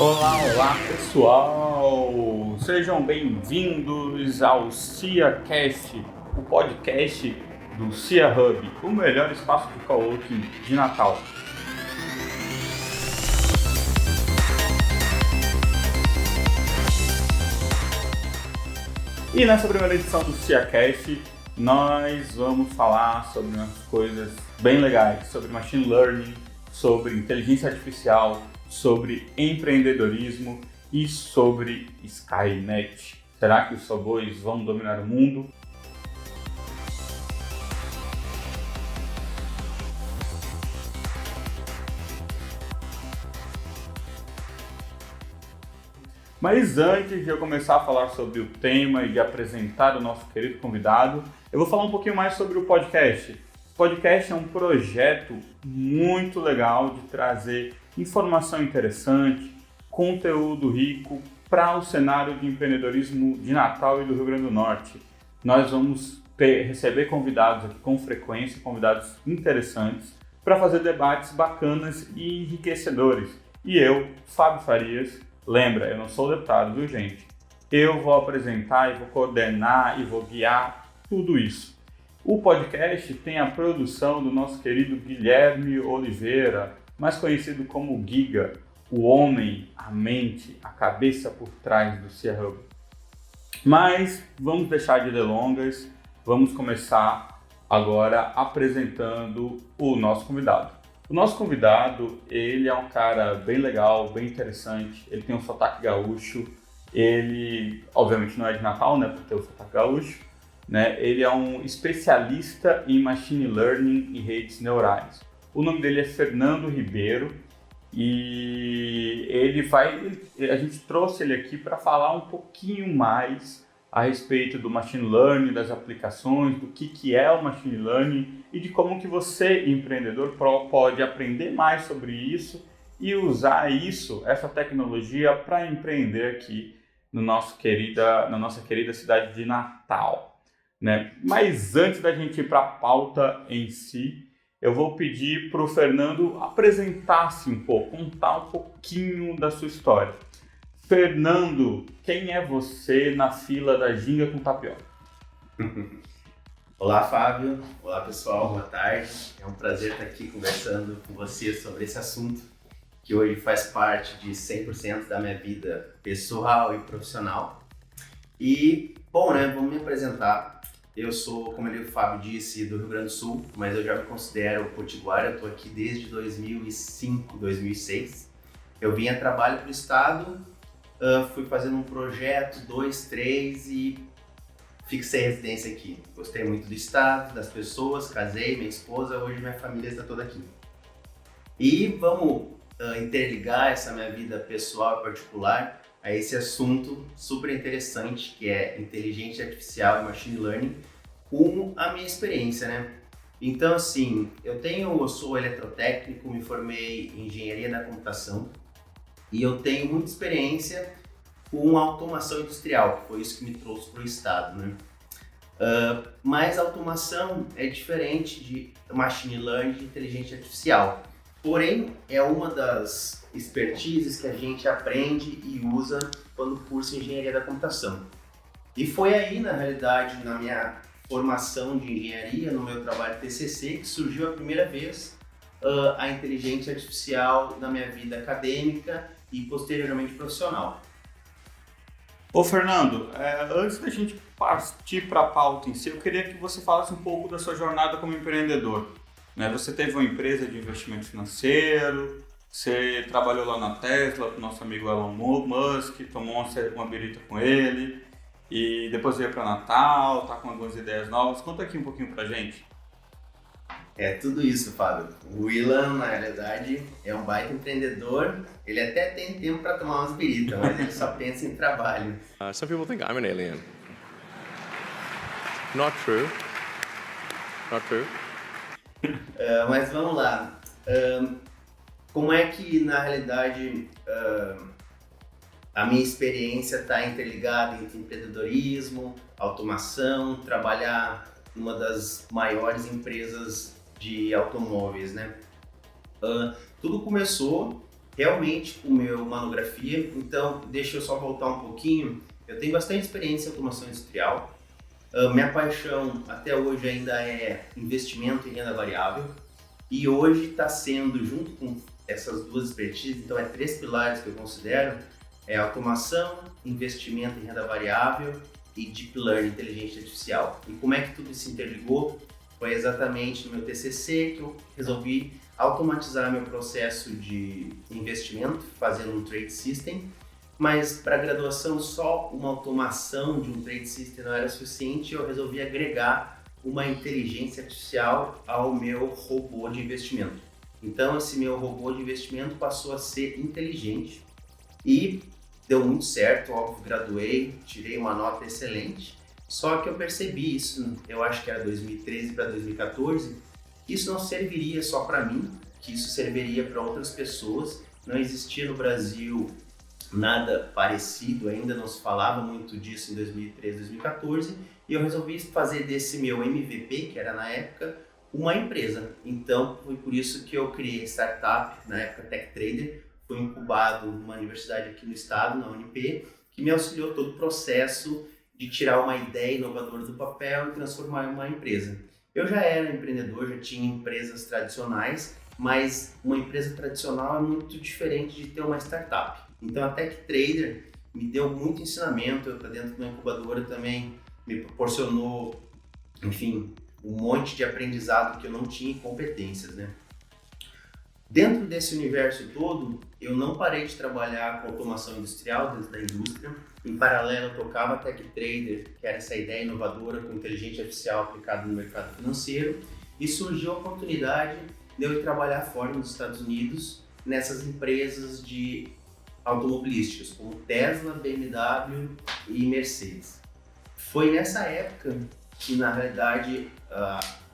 Olá pessoal! Sejam bem-vindos ao CIAcast, o podcast do CIA Hub, o melhor espaço de coworking de Natal. E nessa primeira edição do CIAcast, nós vamos falar sobre umas coisas bem legais, sobre machine learning, sobre inteligência artificial, sobre empreendedorismo e sobre Skynet. Será que os robôs vão dominar o mundo? Mas antes de eu começar a falar sobre o tema e de apresentar o nosso querido convidado, eu vou falar um pouquinho mais sobre o podcast. O podcast é um projeto muito legal de trazer informação interessante, conteúdo rico para o cenário de empreendedorismo de Natal e do Rio Grande do Norte. Nós vamos receber convidados aqui com frequência, convidados interessantes, para fazer debates bacanas e enriquecedores. E eu, Fábio Farias, lembra, eu não sou deputado, viu gente? Eu vou apresentar e vou coordenar e vou guiar tudo isso. O podcast tem a produção do nosso querido Guilherme Oliveira, mais conhecido como Giga, o homem, a mente, a cabeça por trás do CIA Hub. Mas vamos deixar de delongas, vamos começar agora apresentando o nosso convidado. O nosso convidado, ele é um cara bem legal, bem interessante, ele tem um sotaque gaúcho, ele obviamente não é de Natal, né, por ter o sotaque gaúcho, né? Ele é um especialista em Machine Learning e redes neurais. O nome dele é Fernando Ribeiro e a gente trouxe ele aqui para falar um pouquinho mais a respeito do Machine Learning, das aplicações, do que é o Machine Learning e de como que você, empreendedor, pode aprender mais sobre isso e usar essa tecnologia para empreender aqui na nossa querida cidade de Natal, né? Mas antes da gente ir para a pauta em si, eu vou pedir para o Fernando apresentar-se um pouco, contar um pouquinho da sua história. Fernando, quem é você na fila da ginga com tapioca? Olá, Fábio. Olá, pessoal. Boa tarde. É um prazer estar aqui conversando com você sobre esse assunto que hoje faz parte de 100% da minha vida pessoal e profissional. E, bom, né, vamos me apresentar. Eu sou, como o Fábio disse, do Rio Grande do Sul, mas eu já me considero potiguar. Eu estou aqui desde 2005, 2006. Eu vim a trabalho para o estado, fui fazendo um projeto, 2, 3 e fixei residência aqui. Gostei muito do estado, das pessoas, casei, minha esposa, hoje minha família está toda aqui. E vamos interligar essa minha vida pessoal e particular a esse assunto super interessante que é inteligência artificial e machine learning com a minha experiência, né? Então, assim, eu sou eletrotécnico, me formei em engenharia da computação e eu tenho muita experiência com automação industrial, que foi isso que me trouxe para o estado, né? Mas a automação é diferente de machine learning e inteligência artificial. Porém, é uma das expertises que a gente aprende e usa quando cursa engenharia da computação. E foi aí, na realidade, na minha formação de engenharia, no meu trabalho de TCC, que surgiu a primeira vez a inteligência artificial na minha vida acadêmica e posteriormente profissional. Ô Fernando, antes da gente partir para a pauta em si, eu queria que você falasse um pouco da sua jornada como empreendedor. Né? Você teve uma empresa de investimento financeiro, você trabalhou lá na Tesla com o nosso amigo Elon Musk, tomou uma birita com ele e depois veio para Natal, tá com algumas ideias novas. Conta aqui um pouquinho pra gente. É tudo isso, Fábio. O Elon, na realidade, é um baita empreendedor. Ele até tem tempo para tomar umas biritas, mas ele só pensa em trabalho. Some people think I'm an alien. Not true. Not true. Mas vamos lá. Como é que, na realidade, a minha experiência está interligada entre empreendedorismo, automação, trabalhar numa das maiores empresas de automóveis, né? Tudo começou realmente o meu monografia. Então, deixa eu só voltar um pouquinho. Eu tenho bastante experiência em automação industrial. Minha paixão até hoje ainda é investimento em renda variável. E hoje está sendo, junto com essas duas expertises, então é 3 pilares que eu considero, é automação, investimento em renda variável e Deep Learning, inteligência artificial. E como é que tudo se interligou? Foi exatamente no meu TCC que eu resolvi automatizar meu processo de investimento, fazendo um trade system, mas para a graduação só uma automação de um trade system não era suficiente, eu resolvi agregar uma inteligência artificial ao meu robô de investimento. Então esse meu robô de investimento passou a ser inteligente e deu muito certo, óbvio, graduei, tirei uma nota excelente, só que eu percebi isso, eu acho que era 2013 para 2014, que isso não serviria só para mim, que isso serviria para outras pessoas, não existia no Brasil nada parecido, ainda não se falava muito disso em 2013, 2014, e eu resolvi fazer desse meu MVP, que era na época, uma empresa. Então, foi por isso que eu criei a startup, na época Tech Trader, foi incubado numa universidade aqui no estado, na UNP, que me auxiliou todo o processo de tirar uma ideia inovadora do papel e transformar em uma empresa. Eu já era empreendedor, já tinha empresas tradicionais, mas uma empresa tradicional é muito diferente de ter uma startup. Então a Tech Trader me deu muito ensinamento, eu estou dentro de uma incubadora também, me proporcionou, enfim, um monte de aprendizado que eu não tinha competências, né? Dentro desse universo todo, eu não parei de trabalhar com automação industrial dentro da indústria. Em paralelo, eu tocava Tech Trader, que era essa ideia inovadora com inteligência artificial aplicada no mercado financeiro, e surgiu a oportunidade de eu ir trabalhar fora nos Estados Unidos, nessas empresas de automobilísticas, como Tesla, BMW e Mercedes. Foi nessa época que, na realidade,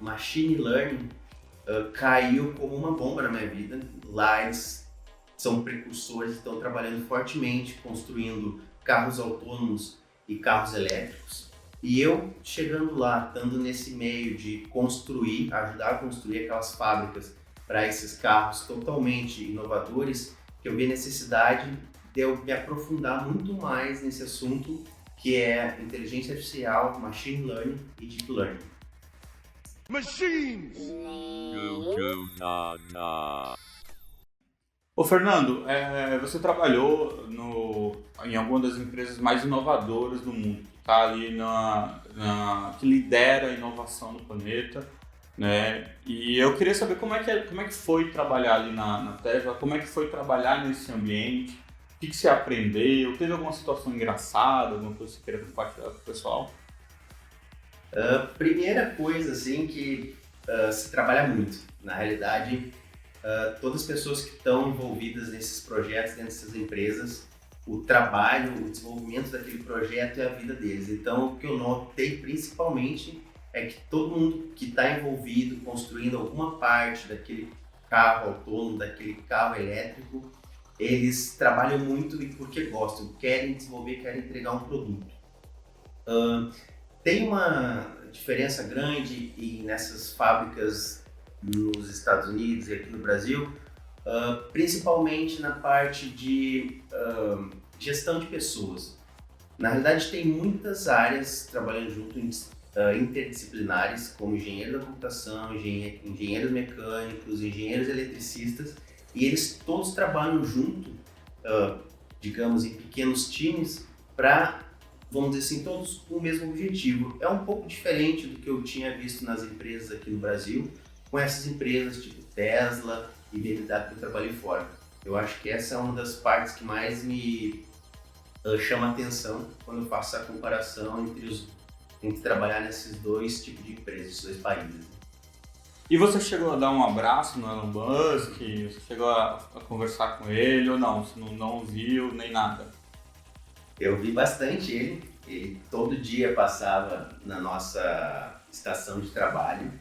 Machine Learning caiu como uma bomba na minha vida. Lá eles são precursores, estão trabalhando fortemente, construindo carros autônomos e carros elétricos. E eu, chegando lá, estando nesse meio de construir, ajudar a construir aquelas fábricas para esses carros totalmente inovadores, que eu vi a necessidade de eu me aprofundar muito mais nesse assunto, que é inteligência artificial, machine learning e deep learning. Machines! Ô Fernando, você trabalhou em alguma das empresas mais inovadoras do mundo, tá ali que lidera a inovação no planeta, né? E eu queria saber como é que foi trabalhar ali na Tesla, como é que foi trabalhar nesse ambiente, o que você aprendeu, teve alguma situação engraçada, alguma coisa que você queria compartilhar com o pessoal? Primeira coisa, assim, que se trabalha muito. Na realidade, todas as pessoas que estão envolvidas nesses projetos, dentro dessas empresas, o trabalho, o desenvolvimento daquele projeto é a vida deles. Então, o que eu notei principalmente é que todo mundo que está envolvido construindo alguma parte daquele carro autônomo, daquele carro elétrico, eles trabalham muito e porque gostam, querem desenvolver, querem entregar um produto. Tem uma diferença grande nessas fábricas nos Estados Unidos e aqui no Brasil, principalmente na parte de gestão de pessoas. Na realidade, tem muitas áreas trabalhando junto, interdisciplinares, como engenheiro da computação, engenheiros mecânicos, engenheiros eletricistas, e eles todos trabalham junto, digamos, em pequenos times, para, vamos dizer assim, todos com o mesmo objetivo. É um pouco diferente do que eu tinha visto nas empresas aqui no Brasil, com essas empresas tipo Tesla e BMW que eu trabalhei fora. Eu acho que essa é uma das partes que mais me chama atenção quando eu faço essa comparação entre trabalhar nesses dois tipos de empresas, esses dois países. E você chegou a dar um abraço no Elon Musk? Você chegou a conversar com ele ou não? Você não viu nem nada? Eu vi bastante ele todo dia passava na nossa estação de trabalho,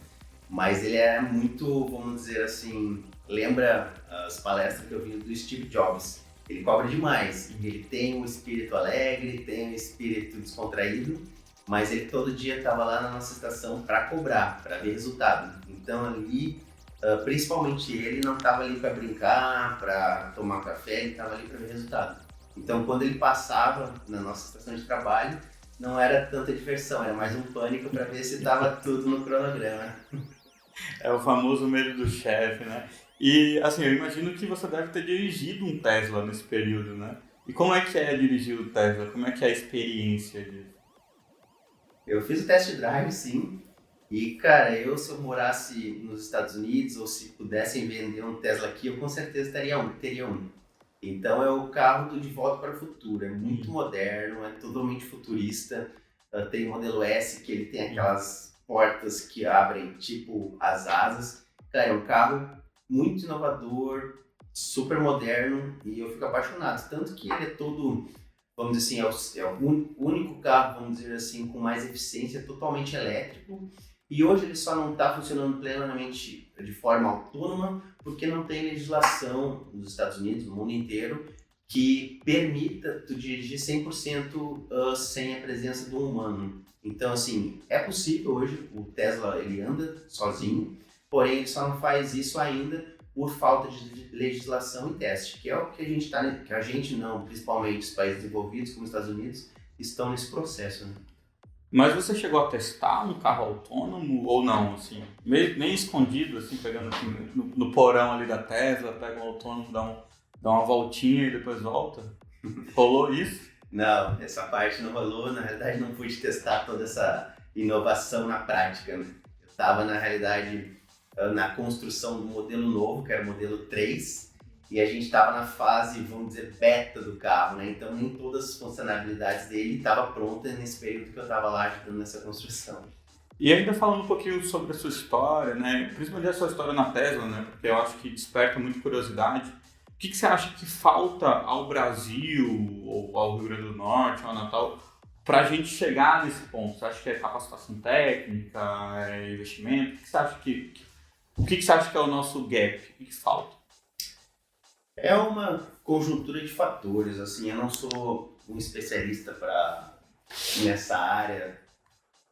mas ele era muito, vamos dizer assim, lembra as palestras que eu vi do Steve Jobs. Ele cobra demais, ele tem um espírito alegre, tem um espírito descontraído, mas ele todo dia estava lá na nossa estação para cobrar, para ver resultado. Então ali principalmente ele não estava ali para brincar, para tomar café, ele estava ali para ver resultado. Então, quando ele passava na nossa estação de trabalho, não era tanta diversão, era mais um pânico para ver se estava tudo no cronograma. É o famoso medo do chefe, né? E, assim, eu imagino que você deve ter dirigido um Tesla nesse período, né? E como é que é dirigir o Tesla? Como é que é a experiência disso? Eu fiz o test drive, sim. E, cara, se eu morasse nos Estados Unidos ou se pudessem vender um Tesla aqui, eu com certeza teria um. Então é o carro do De Volta para o Futuro, é muito moderno, é totalmente futurista. Tem o modelo S que ele tem aquelas portas que abrem tipo as asas. Cara, é um carro muito inovador, super moderno e eu fico apaixonado. Tanto que ele é todo, vamos dizer assim, é o único carro, vamos dizer assim, com mais eficiência, totalmente elétrico. E hoje ele só não está funcionando plenamente de forma autônoma porque não tem legislação nos Estados Unidos, no mundo inteiro, que permita tu dirigir 100% sem a presença do humano. Então, assim, é possível hoje, o Tesla ele anda sozinho, porém ele só não faz isso ainda por falta de legislação e teste, que é o que a gente está, que a gente não, principalmente os países desenvolvidos como os Estados Unidos, estão nesse processo, né? Mas você chegou a testar um carro autônomo ou não, assim? Nem escondido, assim, pegando assim, no porão ali da Tesla, pega um autônomo, dá uma voltinha e depois volta? Rolou isso? Não, essa parte não rolou, na realidade não pude testar toda essa inovação na prática, né? Eu estava, na realidade, na construção do modelo novo, que era o modelo 3, e a gente estava na fase, vamos dizer, beta do carro, né? Então nem todas as funcionalidades dele estavam prontas nesse período que eu estava lá ajudando nessa construção. E ainda falando um pouquinho sobre a sua história, né? Principalmente a sua história na Tesla, né? Porque eu acho que desperta muita curiosidade. O que você acha que falta ao Brasil, ou ao Rio Grande do Norte, ao Natal, para a gente chegar nesse ponto? Você acha que é capacitação técnica, é investimento? O que você acha que é o nosso gap? O que falta? É uma conjuntura de fatores, assim, eu não sou um especialista nessa área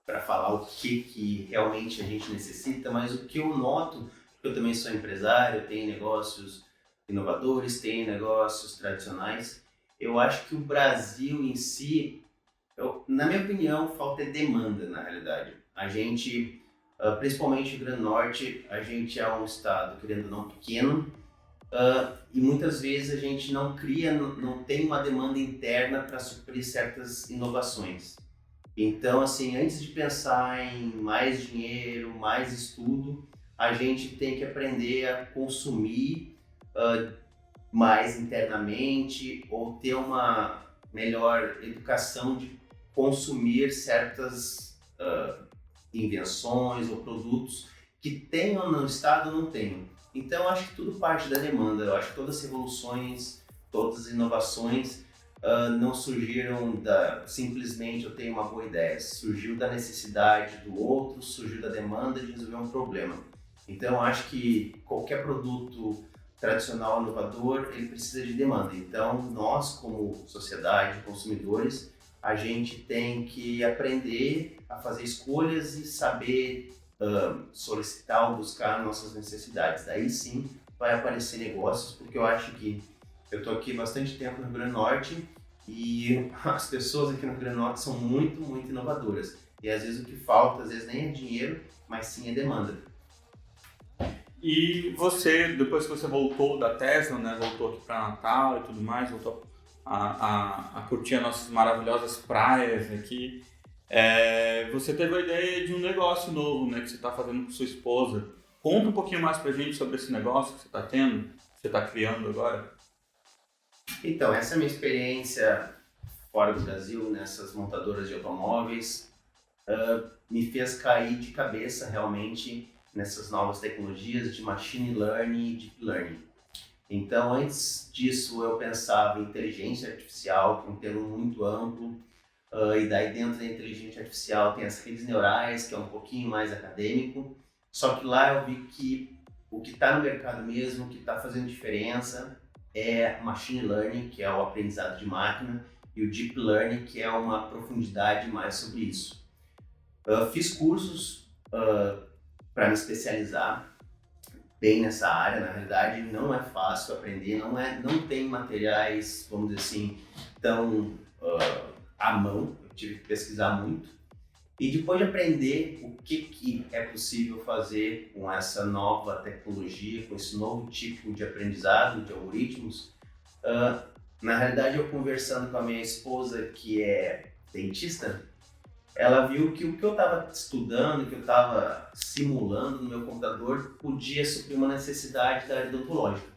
para falar o que realmente a gente necessita, mas o que eu noto, eu também sou empresário, eu tenho negócios inovadores, tenho negócios tradicionais, eu acho que o Brasil em si, na minha opinião, falta demanda na realidade. A gente, principalmente no Rio Grande do Norte, a gente é um estado, querendo ou não, pequeno, e muitas vezes a gente não tem uma demanda interna para suprir certas inovações. Então, assim, antes de pensar em mais dinheiro, mais estudo, a gente tem que aprender a consumir mais internamente ou ter uma melhor educação de consumir certas invenções ou produtos que tenham no estado ou não tenham. Então, acho que tudo parte da demanda. Eu acho que todas as revoluções, todas as inovações não surgiram simplesmente eu tenho uma boa ideia. Surgiu da necessidade do outro, surgiu da demanda de resolver um problema. Então, eu acho que qualquer produto tradicional, inovador, ele precisa de demanda. Então, nós, como sociedade, consumidores, a gente tem que aprender a fazer escolhas e saber solicitar ou buscar nossas necessidades. Daí sim vai aparecer negócios, porque eu acho que eu estou aqui bastante tempo no Rio Grande do Norte e as pessoas aqui no Rio Grande do Norte são muito, muito inovadoras. E às vezes o que falta, às vezes nem é dinheiro, mas sim é demanda. E você, depois que você voltou da Tesla, né, voltou aqui para Natal e tudo mais, voltou a curtir as nossas maravilhosas praias aqui, você teve a ideia de um negócio novo, né, que você está fazendo com sua esposa. Conta um pouquinho mais pra gente sobre esse negócio que você está tendo, que você está criando agora. Então, essa é a minha experiência fora do Brasil, nessas montadoras de automóveis, me fez cair de cabeça realmente nessas novas tecnologias de machine learning e deep learning. Então, antes disso, eu pensava em inteligência artificial, que é um termo muito amplo, e daí dentro da inteligência artificial tem as redes neurais, que é um pouquinho mais acadêmico, só que lá eu vi que o que está no mercado mesmo, o que está fazendo diferença, é machine learning, que é o aprendizado de máquina, e o deep learning, que é uma profundidade mais sobre isso. Fiz cursos para me especializar, bem nessa área. Na realidade, não é fácil aprender, não tem materiais, vamos dizer assim, tão à mão. Eu tive que pesquisar muito. E depois de aprender o que é possível fazer com essa nova tecnologia, com esse novo tipo de aprendizado, de algoritmos, na realidade, eu conversando com a minha esposa, que é dentista, ela viu que o que eu estava estudando, que eu estava simulando no meu computador, podia suprir uma necessidade da área odontológica.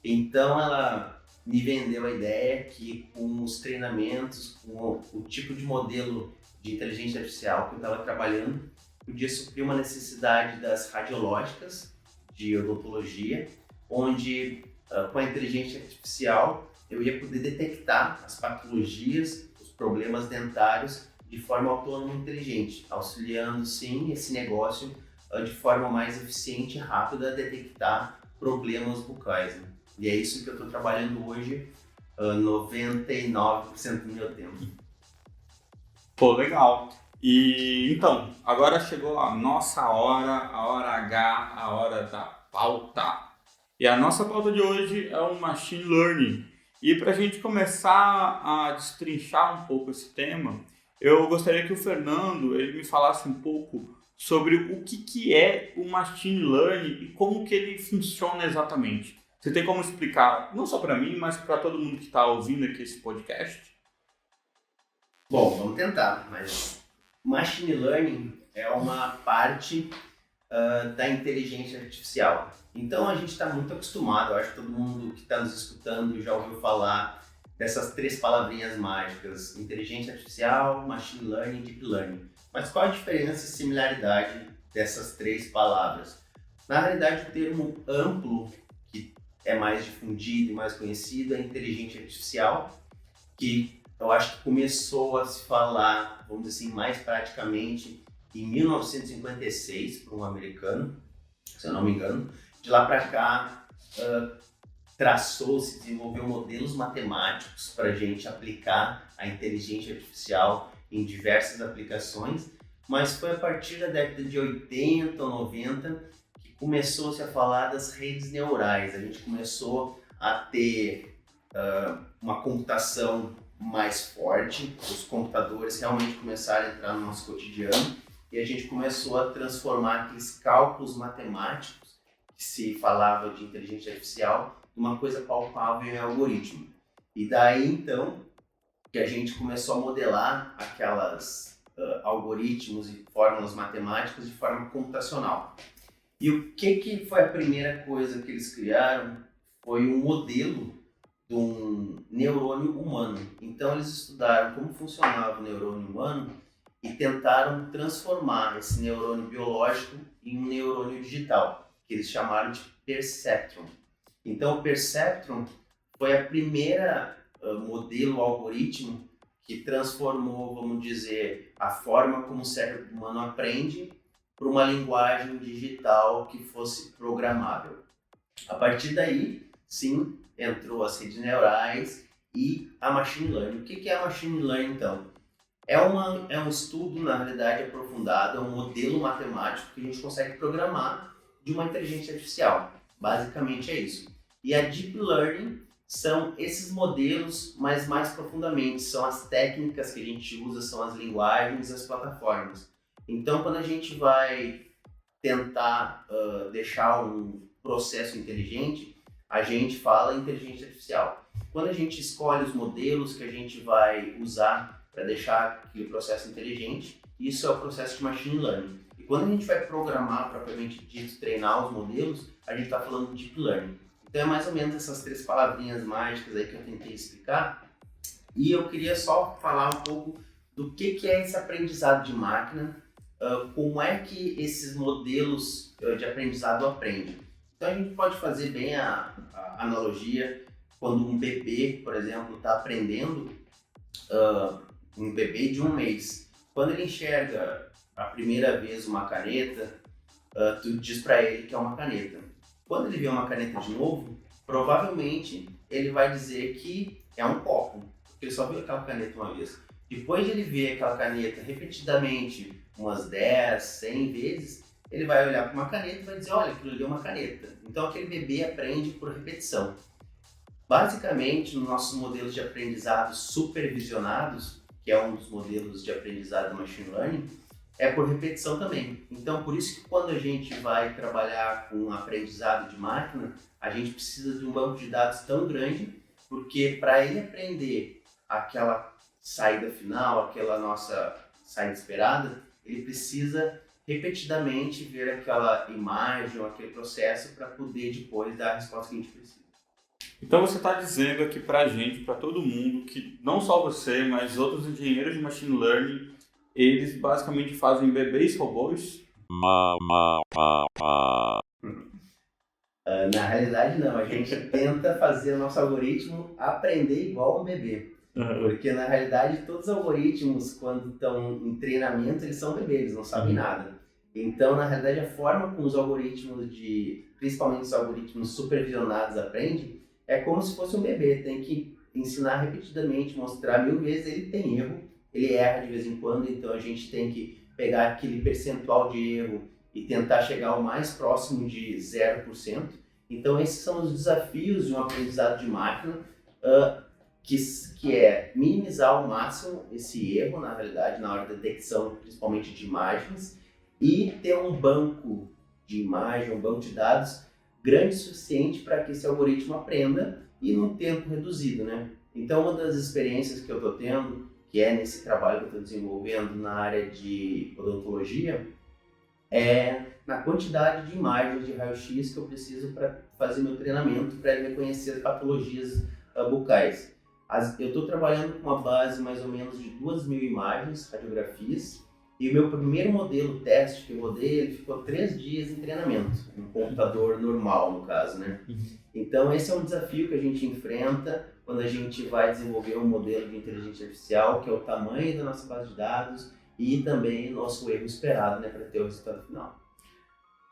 Então, ela me vendeu a ideia que com os treinamentos, com o tipo de modelo de inteligência artificial que eu estava trabalhando, podia suprir uma necessidade das radiológicas de odontologia, onde com a inteligência artificial eu ia poder detectar as patologias, os problemas dentários de forma autônoma e inteligente, auxiliando sim esse negócio de forma mais eficiente e rápida a detectar problemas bucais, né? E é isso que eu estou trabalhando hoje, 99% do meu tempo. Pô, legal. E então, agora chegou a nossa hora, a hora H, a hora da pauta. E a nossa pauta de hoje é o Machine Learning. E para a gente começar a destrinchar um pouco esse tema, eu gostaria que o Fernando ele me falasse um pouco sobre o que é o Machine Learning e como que ele funciona exatamente. Você tem como explicar, não só para mim, mas para todo mundo que está ouvindo aqui esse podcast? Bom, vamos tentar, mas Machine Learning é uma parte da inteligência artificial. Então a gente está muito acostumado, eu acho que todo mundo que está nos escutando já ouviu falar dessas 3 palavrinhas mágicas: inteligência artificial, Machine Learning e Deep Learning. Mas qual a diferença e similaridade dessas 3 palavras? Na realidade, o termo amplo, que é mais difundido e mais conhecido, é inteligência artificial, que eu acho que começou a se falar, vamos dizer assim, mais praticamente em 1956, por um americano, se eu não me engano. De lá para cá, traçou-se, desenvolveu modelos matemáticos para a gente aplicar a inteligência artificial em diversas aplicações, mas foi a partir da década de 80 ou 90 que começou-se a falar das redes neurais. A gente começou a ter uma computação mais forte, os computadores realmente começaram a entrar no nosso cotidiano e a gente começou a transformar aqueles cálculos matemáticos que se falava de inteligência artificial numa coisa palpável em algoritmo. E daí então que a gente começou a modelar aquelas algoritmos e fórmulas matemáticas de forma computacional. E o que foi a primeira coisa que eles criaram? Foi um modelo de um neurônio humano. Então eles estudaram como funcionava o neurônio humano e tentaram transformar esse neurônio biológico em um neurônio digital, que eles chamaram de perceptron. Então o perceptron foi a primeira modelo algoritmo que transformou, vamos dizer, a forma como o cérebro humano aprende para uma linguagem digital que fosse programável. A partir daí, sim, entrou as redes neurais e a Machine Learning. O que é a Machine Learning, então? É um estudo, na realidade, aprofundado, é um modelo matemático que a gente consegue programar de uma inteligência artificial. Basicamente é isso. E a Deep Learning são esses modelos, mas mais profundamente, são as técnicas que a gente usa, são as linguagens, as plataformas. Então, quando a gente vai tentar deixar um processo inteligente, a gente fala inteligência artificial. Quando a gente escolhe os modelos que a gente vai usar para deixar aquele processo inteligente, isso é o processo de Machine Learning. E quando a gente vai programar, propriamente dito, treinar os modelos, a gente está falando de Deep Learning. Então é mais ou menos essas 3 palavrinhas mágicas aí que eu tentei explicar. E eu queria só falar um pouco do que é esse aprendizado de máquina, como é que esses modelos de aprendizado aprendem. Então a gente pode fazer bem a analogia quando um bebê, por exemplo, está aprendendo, um bebê de 1 mês. Quando ele enxerga a primeira vez uma caneta, tu diz para ele que é uma caneta. Quando ele vê uma caneta de novo, provavelmente ele vai dizer que é um copo, porque ele só viu aquela caneta uma vez. Depois de ele ver aquela caneta repetidamente umas 10, 100 vezes, ele vai olhar para uma caneta e vai dizer, olha, aquilo ali é uma caneta. Então aquele bebê aprende por repetição. Basicamente, nos nossos modelos de aprendizado supervisionados, que é um dos modelos de aprendizado do Machine Learning, é por repetição também. Então, por isso que quando a gente vai trabalhar com aprendizado de máquina, a gente precisa de um banco de dados tão grande, porque para ele aprender aquela saída final, aquela nossa saída esperada, ele precisa repetidamente ver aquela imagem ou aquele processo para poder depois dar a resposta que a gente precisa. Então você está dizendo aqui para a gente, para todo mundo, que não só você, mas outros engenheiros de Machine Learning, eles basicamente fazem bebês robôs? Na realidade não, a gente tenta fazer o nosso algoritmo aprender igual um bebê. Porque na realidade todos os algoritmos, quando estão em treinamento, eles são bebês, eles não sabem nada. Então, na realidade, a forma como os algoritmos principalmente os algoritmos supervisionados aprendem, é como se fosse um bebê, tem que ensinar repetidamente, mostrar 1000 vezes, ele tem erro, ele erra de vez em quando, então a gente tem que pegar aquele percentual de erro e tentar chegar ao mais próximo de 0%. Então esses são os desafios de um aprendizado de máquina, que é minimizar ao máximo esse erro, na realidade, na hora da detecção, principalmente de imagens, e ter um banco de imagem, um banco de dados grande o suficiente para que esse algoritmo aprenda e num tempo reduzido, né? Então, uma das experiências que eu estou tendo, que é nesse trabalho que eu estou desenvolvendo na área de odontologia, é na quantidade de imagens de raio-x que eu preciso para fazer meu treinamento, para reconhecer as patologias bucais. Eu estou trabalhando com uma base mais ou menos de 2.000 imagens, radiografias, e o meu primeiro modelo teste que eu rodei, ele ficou 3 dias em treinamento, um computador normal, no caso, né? Então, esse é um desafio que a gente enfrenta quando a gente vai desenvolver um modelo de inteligência artificial, que é o tamanho da nossa base de dados e também nosso erro esperado, né, para ter o resultado final.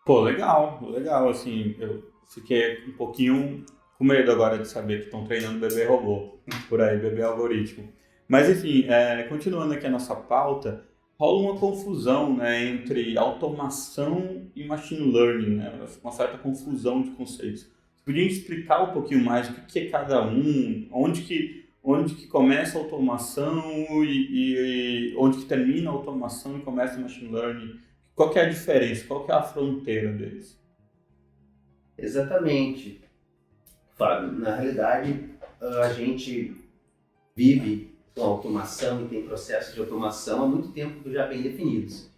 Pô, legal, assim, eu fiquei um pouquinho com medo agora de saber que estão treinando bebê robô, por aí, bebê algoritmo. Mas, enfim, continuando aqui a nossa pauta, rola uma confusão, né, entre automação e machine learning, né, uma certa confusão de conceitos. Você podia explicar um pouquinho mais o que é cada um, onde que começa a automação e onde que termina a automação e começa o machine learning? Qual que é a diferença? Qual que é a fronteira deles? Exatamente, Fábio. Na realidade, a gente vive com automação e tem processos de automação há muito tempo já bem definidos.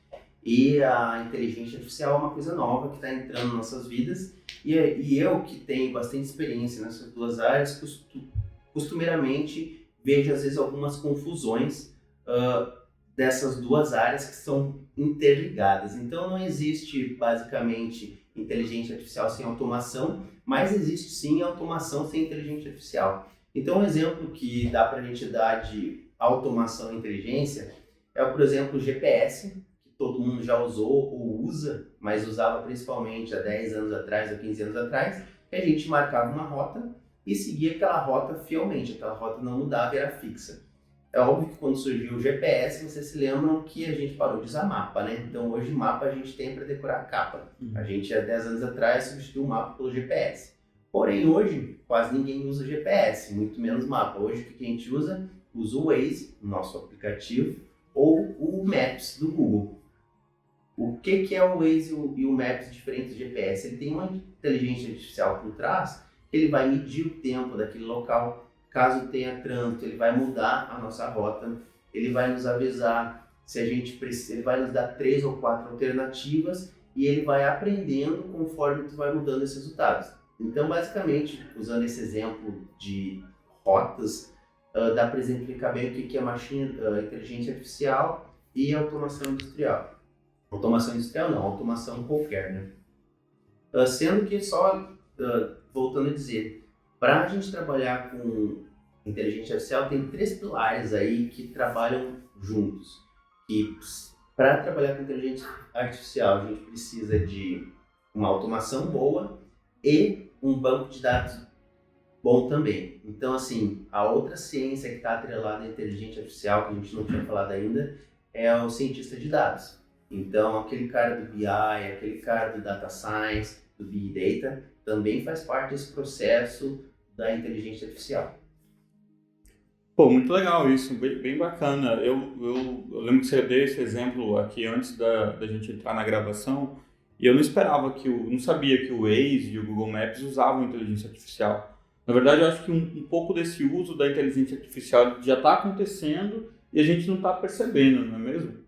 E a inteligência artificial é uma coisa nova que está entrando nas nossas vidas. E eu, que tenho bastante experiência nessas duas áreas, costumeiramente vejo às vezes algumas confusões dessas duas áreas que são interligadas. Então não existe basicamente inteligência artificial sem automação, mas existe sim automação sem inteligência artificial. Então, um exemplo que dá para a gente dar de automação e inteligência é, por exemplo, o GPS, que todo mundo já usou ou usa, mas usava principalmente há 10 anos atrás ou 15 anos atrás, que a gente marcava uma rota e seguia aquela rota fielmente, aquela rota não mudava, era fixa. É óbvio que quando surgiu o GPS, vocês se lembram que a gente parou de usar mapa, né? Então, hoje mapa a gente tem para decorar a capa. A gente, há 10 anos atrás, substituiu o mapa pelo GPS. Porém, hoje, quase ninguém usa GPS, muito menos mapa. Hoje, o que a gente usa? Usa o Waze, o nosso aplicativo, ou o Maps do Google. O que é o Waze e o Maps diferente do GPS? Ele tem uma inteligência artificial por trás, que ele vai medir o tempo daquele local. Caso tenha trânsito, ele vai mudar a nossa rota, ele vai nos avisar se a gente precisa, ele vai nos dar 3 ou 4 alternativas e ele vai aprendendo conforme tu vai mudando esses resultados. Então, basicamente, usando esse exemplo de rotas, dá para exemplificar bem o que é inteligência artificial e automação industrial. Automação industrial não, automação qualquer, né? Sendo que só, voltando a dizer, para a gente trabalhar com inteligência artificial, tem 3 pilares aí que trabalham juntos. E para trabalhar com inteligência artificial, a gente precisa de uma automação boa e um banco de dados bom também. Então, assim, a outra ciência que está atrelada à inteligência artificial, que a gente não tinha falado ainda, é o cientista de dados. Então, aquele cara do BI, aquele cara do Data Science, do Big Data, também faz parte desse processo da inteligência artificial. Pô, muito legal isso, bem bacana. Eu lembro que você deu esse exemplo aqui antes da gente entrar na gravação, e eu não esperava não sabia que o Waze e o Google Maps usavam inteligência artificial. Na verdade, eu acho que um pouco desse uso da inteligência artificial já está acontecendo e a gente não está percebendo, não é mesmo?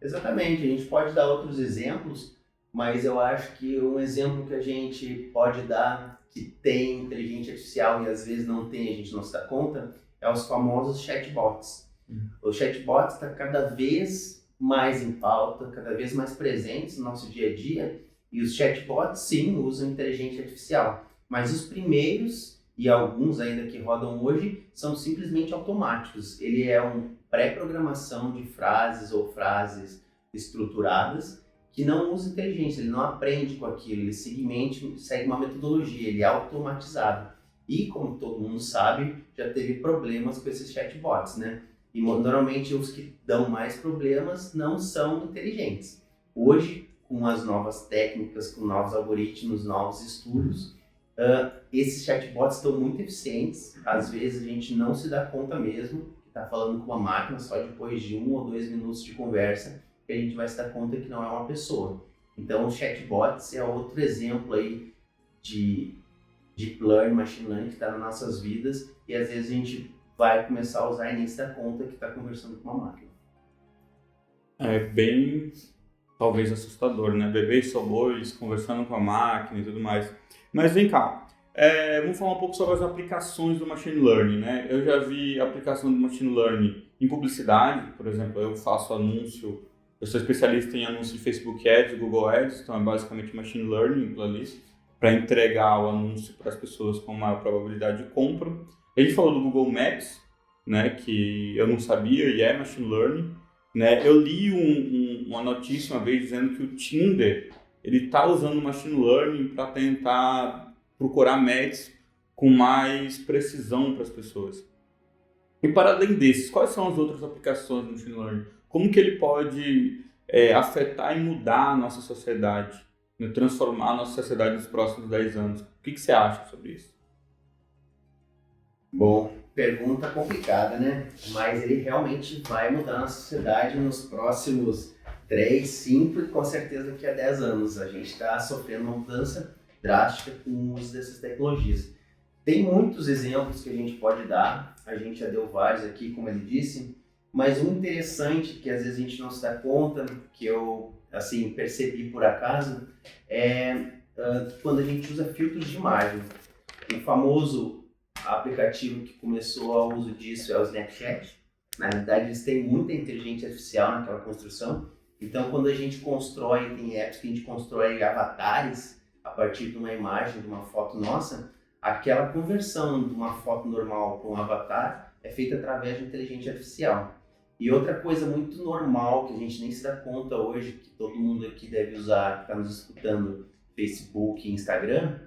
Exatamente, a gente pode dar outros exemplos, mas eu acho que um exemplo que a gente pode dar que tem inteligência artificial e às vezes não tem, a gente não se dá conta, é os famosos chatbots. Os chatbots estão cada vez mais em pauta, cada vez mais presentes no nosso dia a dia, e os chatbots sim usam inteligência artificial, mas os primeiros e alguns ainda que rodam hoje são simplesmente automáticos. Ele é uma pré-programação de frases ou frases estruturadas que não usa inteligência, ele não aprende com aquilo, ele segue uma metodologia, ele é automatizado. E como todo mundo sabe, já teve problemas com esses chatbots, né? E normalmente os que dão mais problemas não são inteligentes. Hoje, com as novas técnicas, com novos algoritmos, novos estudos, esses chatbots estão muito eficientes. Às vezes a gente não se dá conta mesmo que está falando com uma máquina só depois de 1 ou 2 minutos de conversa que a gente vai se dar conta que não é uma pessoa. Então, os chatbots é outro exemplo aí de deep learning, machine learning que está nas nossas vidas e às vezes a gente vai começar a usar e nem se dá conta que está conversando com uma máquina. É bem, talvez, assustador, né? Bebês robôs conversando com a máquina e tudo mais. Mas vem cá, vamos falar um pouco sobre as aplicações do Machine Learning, né? Eu já vi aplicação do Machine Learning em publicidade, por exemplo, eu faço anúncio, eu sou especialista em anúncio de Facebook Ads, Google Ads, então é basicamente Machine Learning para entregar o anúncio para as pessoas com maior probabilidade de compra. A gente falou do Google Maps, né, que eu não sabia e é Machine Learning, né? Eu li uma notícia uma vez dizendo que o Tinder ele está usando Machine Learning para tentar procurar matches com mais precisão para as pessoas. E para além desses, quais são as outras aplicações do Machine Learning? Como que ele pode afetar e mudar a nossa sociedade, né? Transformar a nossa sociedade nos próximos 10 anos? O que você acha sobre isso? Bom, pergunta complicada, né? Mas ele realmente vai mudar a sociedade nos próximos 3, 5 e com certeza daqui a 10 anos. A gente está sofrendo uma mudança drástica com o uso dessas tecnologias. Tem muitos exemplos que a gente pode dar, a gente já deu vários aqui, como ele disse, mas um interessante que às vezes a gente não se dá conta, que eu assim percebi por acaso, é quando a gente usa filtros de imagem. O famoso aplicativo que começou ao uso disso é o Snapchat. Na verdade, eles têm muita inteligência artificial naquela construção. Então, quando a gente constrói, tem apps que a gente constrói avatares a partir de uma imagem, de uma foto nossa, aquela conversão de uma foto normal para um avatar é feita através de inteligência artificial. E outra coisa muito normal, que a gente nem se dá conta hoje, que todo mundo aqui deve usar, que está nos escutando, Facebook e Instagram,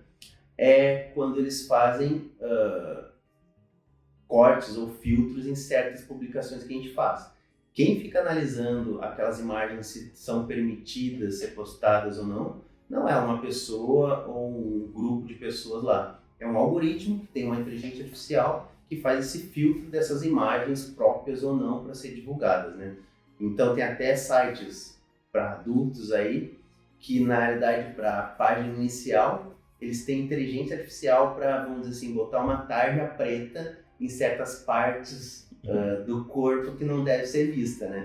é quando eles fazem cortes ou filtros em certas publicações que a gente faz. Quem fica analisando aquelas imagens se são permitidas ser postadas ou não é uma pessoa ou um grupo de pessoas lá. É um algoritmo que tem uma inteligência artificial que faz esse filtro dessas imagens próprias ou não para ser divulgadas, né? Então tem até sites para adultos aí que na realidade para a página inicial eles têm inteligência artificial para, vamos dizer assim, botar uma tarja preta em certas partes do corpo que não deve ser vista, né?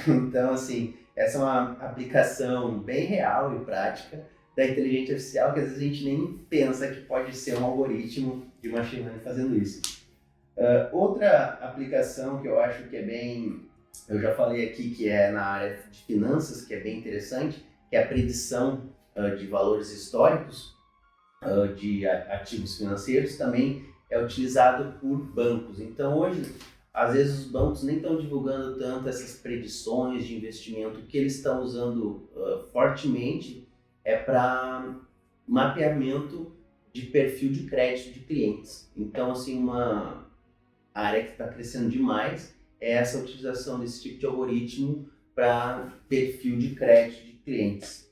Então assim, essa é uma aplicação bem real e prática da inteligência artificial que às vezes a gente nem pensa que pode ser um algoritmo de machine learning fazendo isso. Outra aplicação que eu acho que é bem, eu já falei aqui que é na área de finanças, que é bem interessante, que é a predição de valores históricos de ativos financeiros, também é utilizado por bancos. Então hoje, às vezes os bancos nem estão divulgando tanto essas predições de investimento, o que eles estão usando fortemente é para mapeamento de perfil de crédito de clientes. Então assim, uma área que está crescendo demais é essa utilização desse tipo de algoritmo para perfil de crédito de clientes.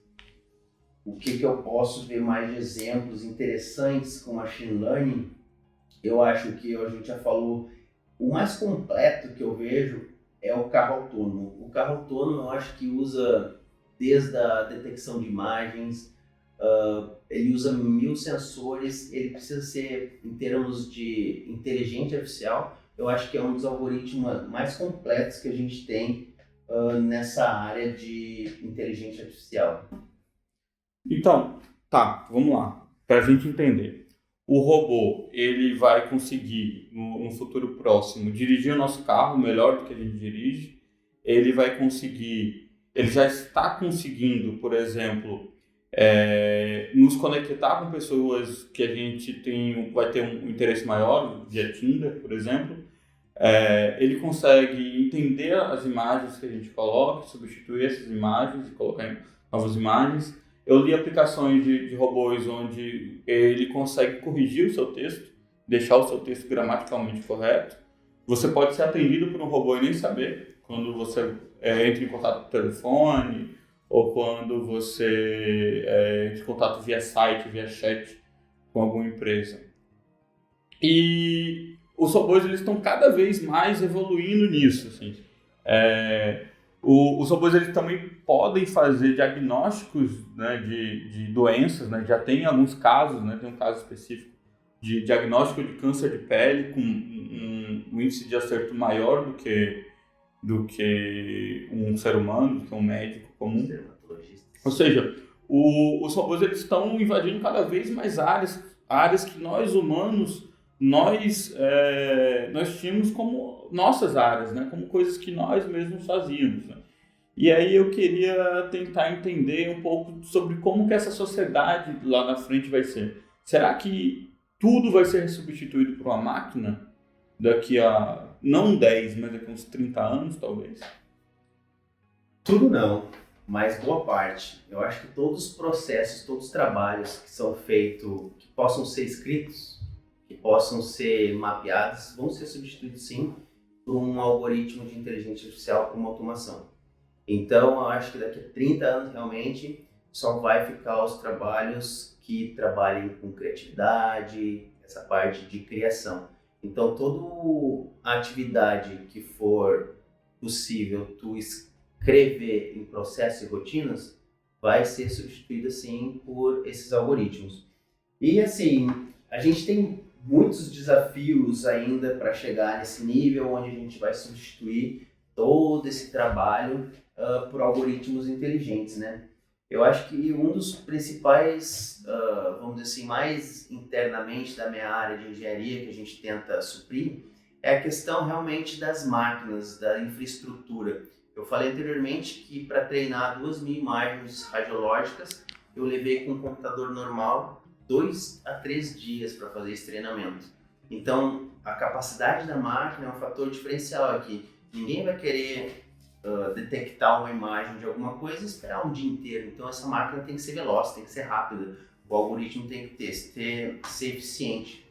O que eu posso ver mais de exemplos interessantes com machine learning? Eu acho que a gente já falou, o mais completo que eu vejo é o carro autônomo. O carro autônomo eu acho que usa desde a detecção de imagens, ele usa 1000 sensores, ele precisa ser, em termos de inteligência artificial, eu acho que é um dos algoritmos mais completos que a gente tem nessa área de inteligência artificial. Então, tá, vamos lá, para a gente entender. O robô, ele vai conseguir, no futuro próximo, dirigir o nosso carro melhor do que a gente dirige. Ele vai conseguir, ele já está conseguindo, por exemplo, nos conectar com pessoas que a gente vai ter um interesse maior, via Tinder, por exemplo. Ele consegue entender as imagens que a gente coloca, substituir essas imagens e colocar em novas imagens. Eu li aplicações de robôs onde ele consegue corrigir o seu texto, deixar o seu texto gramaticalmente correto. Você pode ser atendido por um robô e nem saber quando você entra em contato com o telefone ou quando você entra em contato via site, via chat com alguma empresa. E os robôs eles estão cada vez mais evoluindo nisso. Assim. Os robôs eles também podem fazer diagnósticos, né, de doenças, né? Já tem alguns casos, né? Tem um caso específico de diagnóstico de câncer de pele com um índice de acerto maior do que um ser humano, do que um médico comum. Ou seja, os robôs eles estão invadindo cada vez mais áreas que nós humanos nós tínhamos como nossas áreas, né? Como coisas que nós mesmos fazíamos. Né? E aí eu queria tentar entender um pouco sobre como que essa sociedade lá na frente vai ser. Será que tudo vai ser substituído por uma máquina daqui a, não 10, mas daqui a uns 30 anos, talvez? Tudo não, mas boa parte. Eu acho que todos os processos, todos os trabalhos que são feitos, que possam ser escritos, que possam ser mapeados, vão ser substituídos sim por um algoritmo de inteligência artificial, por uma automação. Então, eu acho que daqui a 30 anos realmente só vai ficar os trabalhos que trabalhem com criatividade, essa parte de criação. Então, toda a atividade que for possível tu escrever em processos e rotinas vai ser substituída sim por esses algoritmos. E assim, a gente tem muitos desafios ainda para chegar nesse nível onde a gente vai substituir todo esse trabalho por algoritmos inteligentes, né? Eu acho que um dos principais, vamos dizer assim, mais internamente da minha área de engenharia que a gente tenta suprir é a questão realmente das máquinas, da infraestrutura. Eu falei anteriormente que para treinar 2.000 imagens radiológicas eu levei com um computador normal 2 a 3 dias para fazer esse treinamento. Então, a capacidade da máquina é um fator diferencial aqui. Ninguém vai querer detectar uma imagem de alguma coisa e esperar um dia inteiro. Então, essa máquina tem que ser veloz, tem que ser rápida. O algoritmo tem que ser eficiente.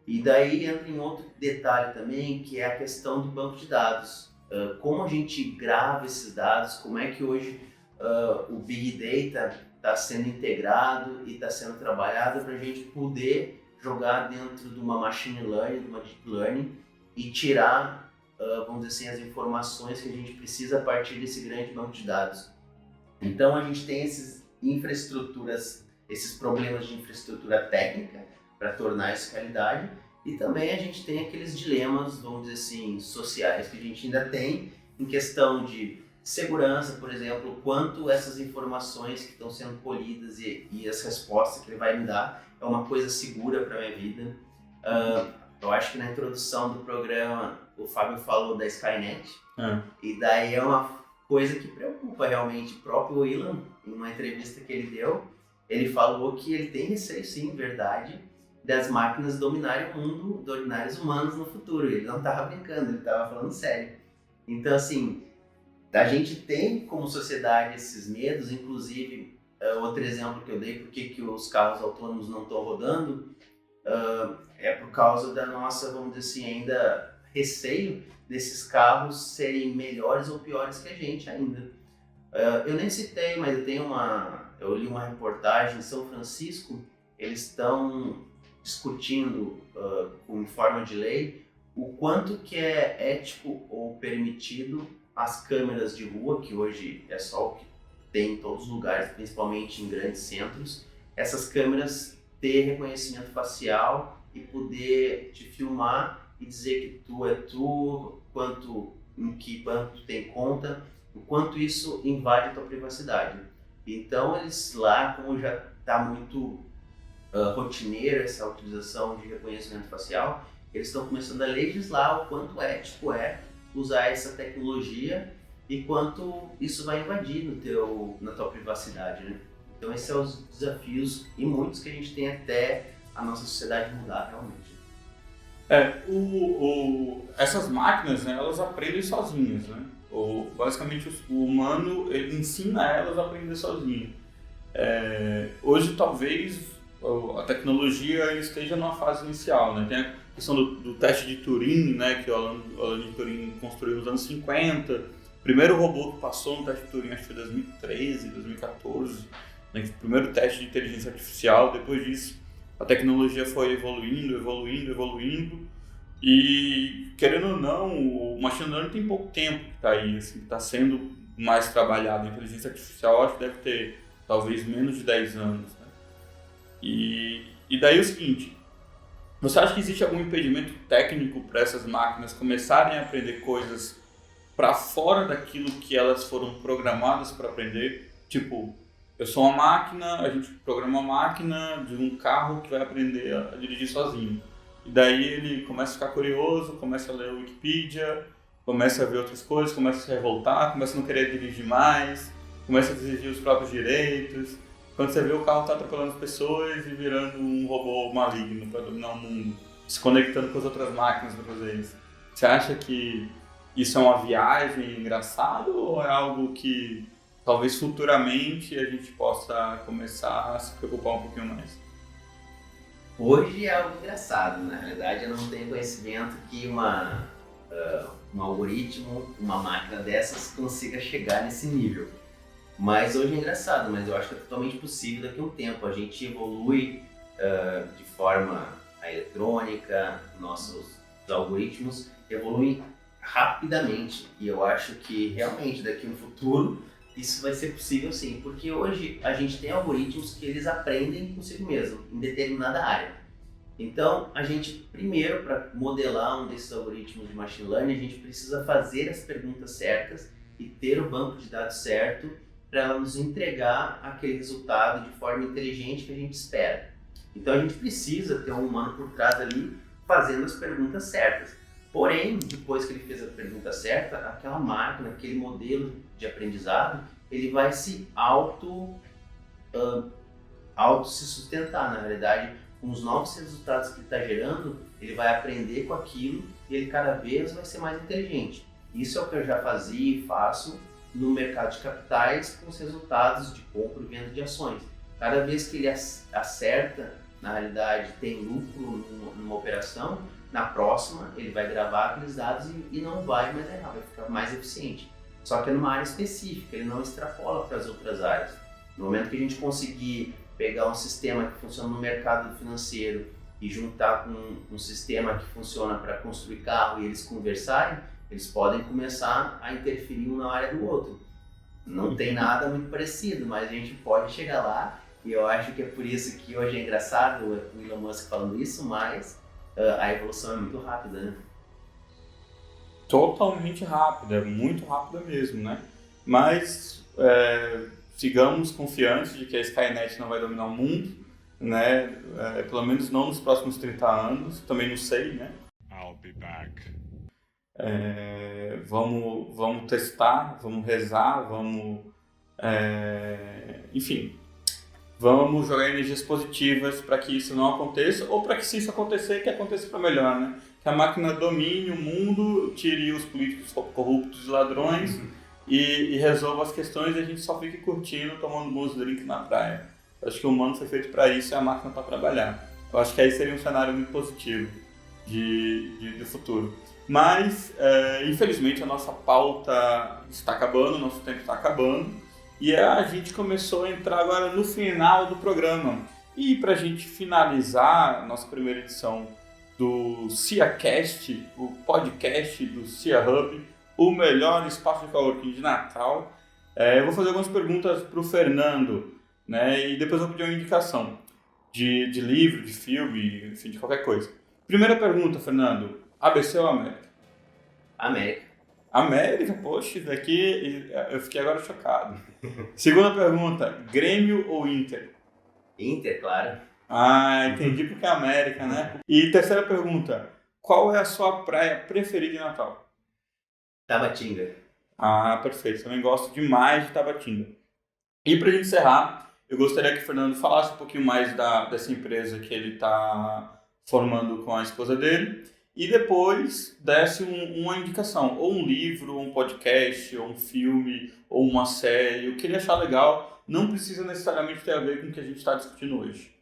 E daí entra em outro detalhe também, que é a questão do banco de dados. Como a gente grava esses dados, como é que hoje o Big Data está sendo integrado e está sendo trabalhado para a gente poder jogar dentro de uma machine learning, de uma deep learning e tirar, vamos dizer assim, as informações que a gente precisa a partir desse grande banco de dados. Então a gente tem essas infraestruturas, esses problemas de infraestrutura técnica para tornar isso realidade e também a gente tem aqueles dilemas, vamos dizer assim, sociais que a gente ainda tem em questão de segurança, por exemplo, quanto essas informações que estão sendo colhidas e as respostas que ele vai me dar é uma coisa segura para a minha vida. Eu acho que na introdução do programa o Fábio falou da Skynet e daí é uma coisa que preocupa realmente. O próprio Elon, em uma entrevista que ele deu, ele falou que ele tem receio, sim, verdade, das máquinas dominarem o mundo, dominarem os humanos no futuro. Ele não estava brincando, ele estava falando sério. Então, assim, a gente tem como sociedade esses medos, inclusive, outro exemplo que eu dei, por que os carros autônomos não estão rodando, é por causa da nossa, vamos dizer assim, ainda receio desses carros serem melhores ou piores que a gente ainda. Eu nem citei, mas eu li uma reportagem em São Francisco, eles estão discutindo em forma de lei o quanto que é ético ou permitido as câmeras de rua, que hoje é só o que tem em todos os lugares, principalmente em grandes centros, essas câmeras ter reconhecimento facial e poder te filmar e dizer que tu é tu, quanto tu tem conta, o quanto isso invade a tua privacidade. Então eles lá, como já está muito rotineira essa utilização de reconhecimento facial, eles estão começando a legislar o quanto ético é usar essa tecnologia e quanto isso vai invadir na tua privacidade, né? Então esses são os desafios e muitos que a gente tem até a nossa sociedade mudar realmente. Essas máquinas, né, elas aprendem sozinhas, né? Basicamente o humano ele ensina elas a aprender sozinho. Hoje talvez a tecnologia esteja numa fase inicial, né? Tem a questão do teste de Turing, né, que o Alan Turing construiu nos anos 50. O primeiro robô que passou no teste de Turing acho que foi 2013, 2014, né, o primeiro teste de inteligência artificial. Depois disso a tecnologia foi evoluindo e, querendo ou não, o machine learning tem pouco tempo que está aí, assim, está sendo mais trabalhado. A inteligência artificial acho que deve ter talvez menos de 10 anos, né? E daí é o seguinte, você acha que existe algum impedimento técnico para essas máquinas começarem a aprender coisas para fora daquilo que elas foram programadas para aprender? Tipo, eu sou uma máquina, a gente programa uma máquina de um carro que vai aprender a dirigir sozinho. E daí ele começa a ficar curioso, começa a ler o Wikipedia, começa a ver outras coisas, começa a se revoltar, começa a não querer dirigir mais, começa a exigir os próprios direitos. Quando você vê, o carro está atropelando as pessoas e virando um robô maligno para dominar o mundo, se conectando com as outras máquinas para fazer isso. Você acha que isso é uma viagem engraçada ou é algo que talvez futuramente a gente possa começar a se preocupar um pouquinho mais? Hoje é algo engraçado, na realidade eu não tenho conhecimento que um algoritmo, uma máquina dessas consiga chegar nesse nível. Mas hoje é engraçado, mas eu acho que é totalmente possível daqui a um tempo. A gente evolui de forma eletrônica, nossos algoritmos evoluem rapidamente. E eu acho que realmente daqui a um futuro isso vai ser possível sim. Porque hoje a gente tem algoritmos que eles aprendem consigo mesmo, em determinada área. Então a gente, primeiro, para modelar um desses algoritmos de machine learning, a gente precisa fazer as perguntas certas e ter o banco de dados certo para ela nos entregar aquele resultado de forma inteligente que a gente espera. Então a gente precisa ter um humano por trás ali fazendo as perguntas certas. Porém, depois que ele fez a pergunta certa, aquela máquina, aquele modelo de aprendizado, ele vai se auto se sustentar. Na realidade, com os novos resultados que ele está gerando, ele vai aprender com aquilo e ele cada vez vai ser mais inteligente. Isso é o que eu já fazia e faço no mercado de capitais com os resultados de compra e venda de ações. Cada vez que ele acerta, na realidade tem lucro numa operação, na próxima ele vai gravar aqueles dados e não vai mais errar, vai ficar mais eficiente. Só que é numa área específica, ele não extrapola para as outras áreas. No momento que a gente conseguir pegar um sistema que funciona no mercado financeiro e juntar com um sistema que funciona para construir carro e eles conversarem, eles podem começar a interferir um na área do outro. Não tem nada muito parecido, mas a gente pode chegar lá e eu acho que é por isso que hoje é engraçado o Elon Musk falando isso, mas a evolução é muito rápida, né? Totalmente rápida, muito rápida mesmo, né? Mas sigamos confiantes de que a Skynet não vai dominar o mundo, né? Pelo menos não nos próximos 30 anos, também não sei, né? I'll be back. Vamos testar, vamos rezar, enfim, vamos jogar energias positivas para que isso não aconteça, ou para que se isso acontecer, que aconteça para melhor, né? Que a máquina domine o mundo, tire os políticos corruptos e ladrões e resolva as questões e a gente só fique curtindo, tomando bons drinks na praia. Eu acho que o humano foi feito para isso e a máquina para trabalhar. Eu acho que aí seria um cenário muito positivo do futuro. Mas, infelizmente, a nossa pauta está acabando, o nosso tempo está acabando. E a gente começou a entrar agora no final do programa. E para a gente finalizar a nossa primeira edição do CiaCast, o podcast do Cia Hub, o melhor espaço de coworking de Natal, eu vou fazer algumas perguntas para o Fernando, né? E depois eu vou pedir uma indicação de livro, de filme, enfim, de qualquer coisa. Primeira pergunta, Fernando. ABC ou América? América. América? Poxa, isso daqui eu fiquei agora chocado. Segunda pergunta. Grêmio ou Inter? Inter, claro. Ah, entendi porque é América, né? E terceira pergunta. Qual é a sua praia preferida em Natal? Tabatinga. Ah, perfeito. Também gosto demais de Tabatinga. E para gente encerrar, eu gostaria que o Fernando falasse um pouquinho mais dessa empresa que ele está formando com a esposa dele e depois desse uma indicação, ou um livro, ou um podcast, ou um filme, ou uma série, o que ele achar legal, não precisa necessariamente ter a ver com o que a gente está discutindo hoje.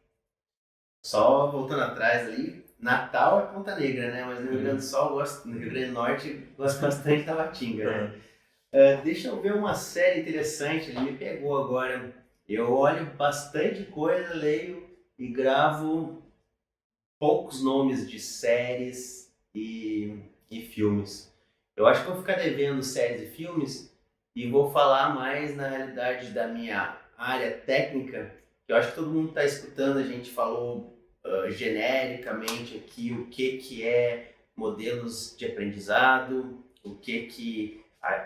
Só voltando atrás ali, Natal é Ponta Negra, né? Mas no Rio Grande do Sul, no Rio Grande do Norte, gosto bastante da Tabatinga, né? Deixa eu ver uma série interessante, ele me pegou agora. Eu olho bastante coisa, leio e gravo poucos nomes de séries e filmes. Eu acho que vou ficar devendo séries e filmes e vou falar mais na realidade da minha área técnica. Eu acho que todo mundo está escutando, a gente falou genericamente aqui o que é modelos de aprendizado, o que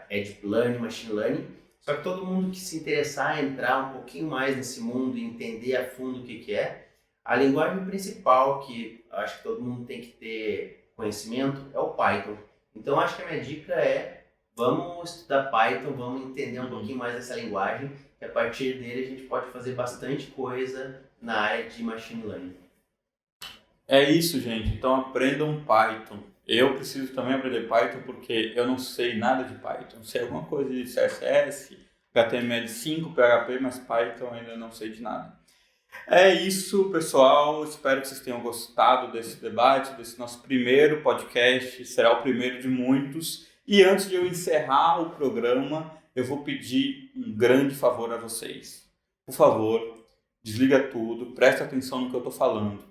é Deep Learning, Machine Learning. Só que todo mundo que se interessar em entrar um pouquinho mais nesse mundo e entender a fundo o que é, a linguagem principal que acho que todo mundo tem que ter conhecimento é o Python. Então acho que a minha dica é, vamos estudar Python, vamos entender um pouquinho mais dessa linguagem, e a partir dele a gente pode fazer bastante coisa na área de Machine Learning. É isso, gente. Então aprendam Python. Eu preciso também aprender Python porque eu não sei nada de Python. Sei alguma coisa de CSS, HTML5, PHP, mas Python ainda não sei de nada. É isso, pessoal. Espero que vocês tenham gostado desse debate, desse nosso primeiro podcast. Será o primeiro de muitos. E antes de eu encerrar o programa, eu vou pedir um grande favor a vocês. Por favor, desliga tudo, presta atenção no que eu estou falando.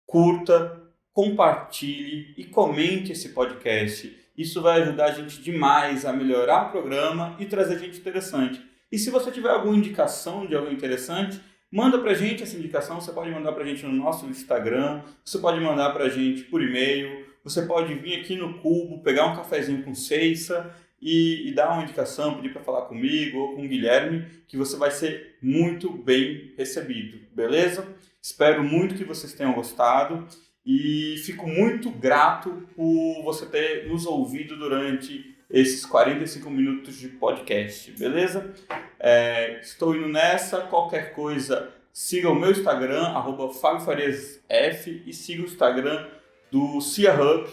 Curta, compartilhe e comente esse podcast. Isso vai ajudar a gente demais a melhorar o programa e trazer gente interessante. E se você tiver alguma indicação de algo interessante, manda pra gente essa indicação. Você pode mandar pra gente no nosso Instagram, você pode mandar pra gente por e-mail, você pode vir aqui no Cubo, pegar um cafezinho com Ceissa e dar uma indicação, pedir para falar comigo ou com o Guilherme, que você vai ser muito bem recebido, beleza? Espero muito que vocês tenham gostado e fico muito grato por você ter nos ouvido durante esses 45 minutos de podcast, beleza? Estou indo nessa, qualquer coisa, siga o meu Instagram, @FabioFariasF, e siga o Instagram do Cia Hub,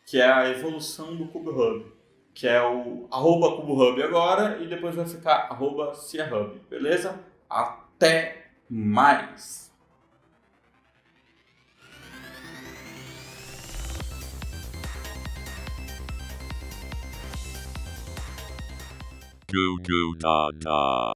que é a evolução do Cubo Hub, que é o @CuboHub agora, e depois vai ficar @Cia Hub, beleza? Até mais! Goo goo da da.